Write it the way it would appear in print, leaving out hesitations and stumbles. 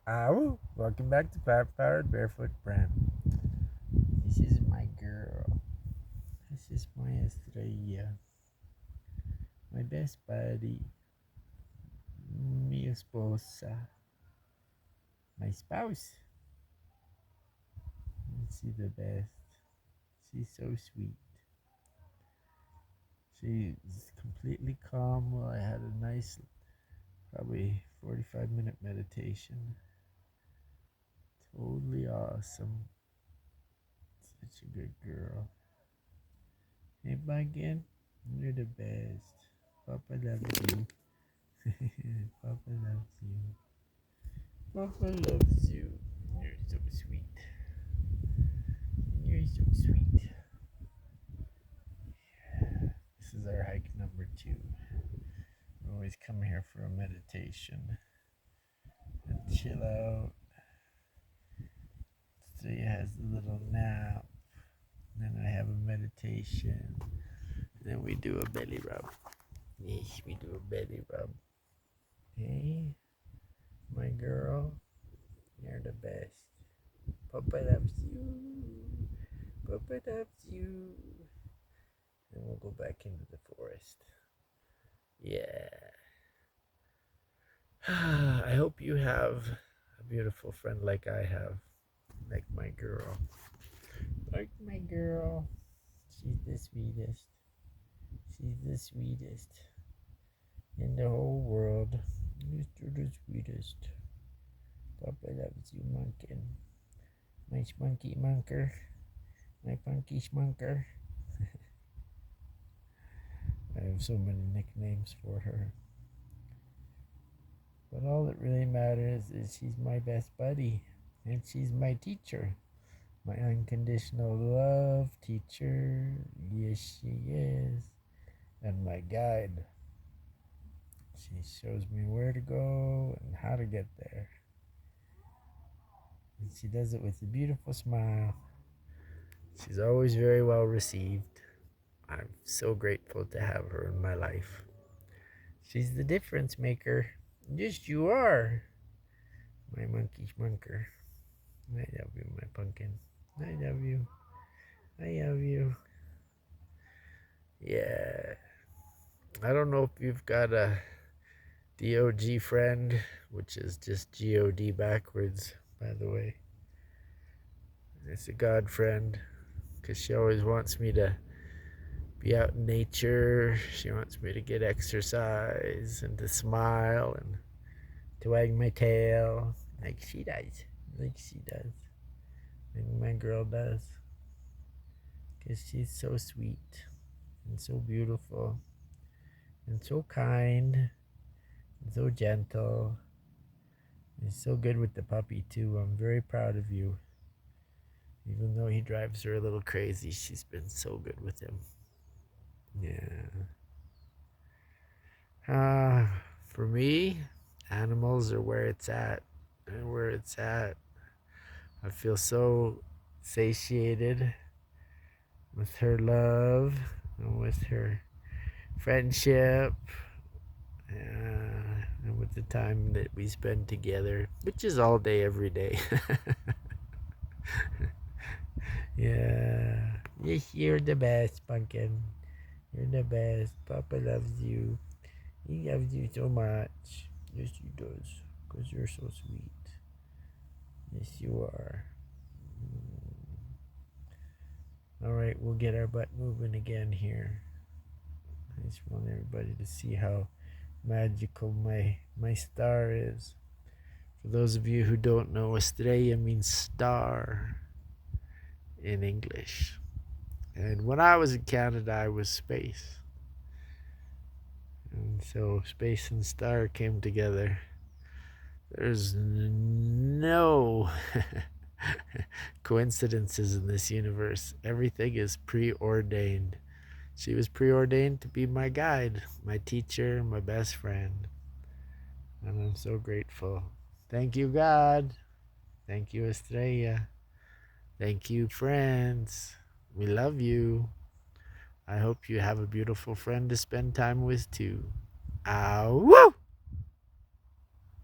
Ow! Welcome back to Powered Barefoot Brand. This is my girl. This is my estrella. My best buddy. Mi esposa. My spouse. She's the best. She's so sweet. She's completely calm while I had a nice, probably 45-minute meditation. Totally awesome. Such a good girl. Hey, Buggin, you're the best. Papa loves you. Papa loves you. Papa loves you. You're so sweet. You're so sweet. This is our hike number 2. We always come here for a meditation and chill out. Today has a little nap. Then I have a meditation. Then we do a belly rub. Yes, we do a belly rub. Hey, my girl, you're the best. Papa loves you. Papa loves you. And we'll go back into the forest. Yeah. I hope you have a beautiful friend like I have. Like my girl. Like my girl. She's the sweetest. She's the sweetest in the whole world. Mr. the sweetest. Papa loves you, Munkin. My spunky munker. My punky schmunker. I have so many nicknames for her. But all that really matters is she's my best buddy. And she's my teacher. My unconditional love teacher. Yes, she is. And my guide. She shows me where to go and how to get there. And she does it with a beautiful smile. She's always very well received. I'm so grateful to have her in my life. She's the difference maker. Yes, you are. My monkey schmunker. I love you, my pumpkin. I love you. I love you. Yeah. I don't know if you've got a DOG friend, which is just GOD backwards, by the way. It's a God friend, because she always wants me to be out in nature. She wants me to get exercise and to smile and to wag my tail like she does. Like she does. Like my girl does. Because she's so sweet and so beautiful and so kind and so gentle and so good with the puppy too. I'm very proud of you. Even though he drives her a little crazy, she's been so good with him. Yeah. For me, animals are where it's at. And where it's at. I feel so satiated with her love and with her friendship and with the time that we spend together, which is all day, every day. Yeah. Yes, you're the best, Pumpkin. You're the best. Papa loves you. He loves you so much. Yes, he does. Because you're so sweet. Yes, you are. All right, we'll get our butt moving again here. I just want everybody to see how magical my star is. For those of you who don't know, Estrella means star in English. And when I was in Canada, I was space. And so space and star came together. There's no coincidences in this universe. Everything is preordained. She was preordained to be my guide, my teacher, my best friend. And I'm so grateful. Thank you, God. Thank you, Estrella. Thank you, friends. We love you. I hope you have a beautiful friend to spend time with too. Ow! Woo!